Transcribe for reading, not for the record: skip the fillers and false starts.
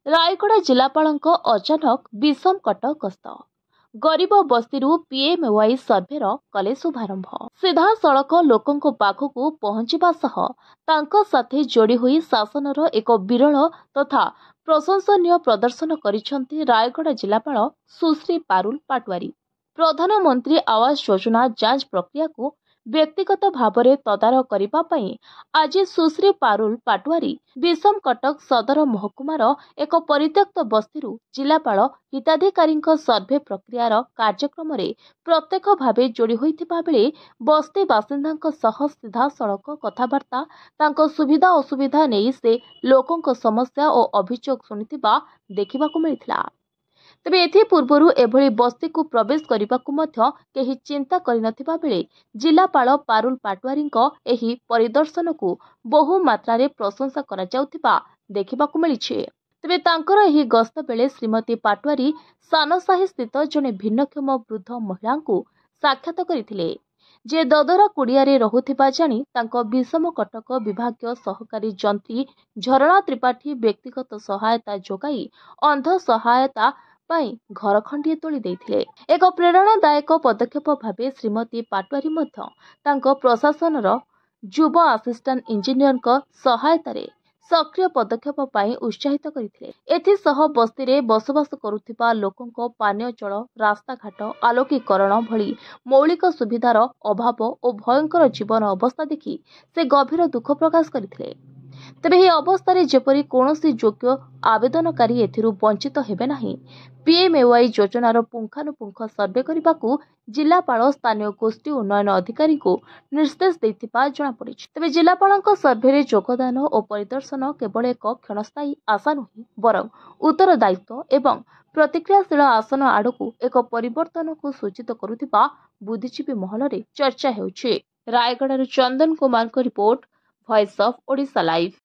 रायगढ़ जिलापालଙ୍କ अचानक विषम कटक गस्त गरीब बस्ती पीएमवाई सर्भेर कले शुभारंभ सीधा सड़क लोकों पाखक पहुंचवा सह तांको साथे जोड़ी हुई शासनर एक विरल तथा प्रशंसनीय प्रदर्शन करिसेंती रायगढ़ जिलापाल सुश्री पारुल पाटवारी। प्रधानमंत्री आवास योजना जांच प्रक्रिया को व्यक्तिगत भावरे तदारख करिबा पई आज सुश्री पारुल पाटवारी विषम कटक सदर महकुमार एक परित्यक्त बस्ती जिलापाल हिताधिकारी सर्भे प्रक्रियार कार्यक्रम प्रत्यक्ष भावे जोड़ी होइथिबा बेले बस्ती बासिंदा सह सीधा सड़क कथबार्ता तांको सुविधा असुविधा नहीं से लोकों समस्या और अभियोग शुणिथिबा देखिबाकु मिलिथिला। तेबे एथि पूर्वरु एभली बस्ती को प्रवेश करने मध्य केही चिंता करिनथिबा बेले जिलापाल पारुल पाटवारीଙ୍କ एही परिदर्शन को बहु मात्रा प्रशंसा करा जाउथिबा देखिबाकु मिलिछि। तेबे तांकर एही गस्त बेले श्रीमती पाटवारी सानसाही स्थित जने भिन्नक्षम वृद्ध महिला को साक्षात करथिले जे ददरा कुड़ियारे रहुथिबा जानी तांको विषम कटक विभागीय सहकारी जंत्री झरणा त्रिपाठी व्यक्तिगत सहायता जोगाई अंध सहायता पाई घर खंडिए तोली देथिले। एक प्रेरणादायक पदक्षेप भावे श्रीमती पाटवारी मध्य तांको प्रशासनर युव असिस्टेंट इंजीनियर सहायता सक्रिय पदक्षेप पाई उत्साहित करथिले। एथिसह बस्ती रे बसवास करुथिबा लोकंको पानीय जल रास्ताघाट आलोकीकरण भली मौलिक सुविधार अभाव और भयंकर जीवन अवस्था देखि से गभीर दुख प्रकाश करथिले। तेबे ही अवस्था जेपरी कौनसी योग्य आवेदनकारी एथिरु वंचित हेबे नाही पीएमएवाई योजनार पुंखानुपुंख सर्वे करने को जिलापाल स्थानीय गोष्ठी उन्नयन अधिकारी को निर्देश देथिबा जणा पड़िछि। तेबे जिलापालଙ୍କ सर्भे योगदान और परिदर्शन केवल एक क्षणस्थायी आशा नुहे बरं उत्तरदायित्व एवं प्रतिक्रियाशील आसन आड़कू एक परिवर्तन को सूचित करुथिबा बुद्धिजीवी महल रे चर्चा हेउछि। रायगढ़ चंदन कुमार को report, voice of Odisha live.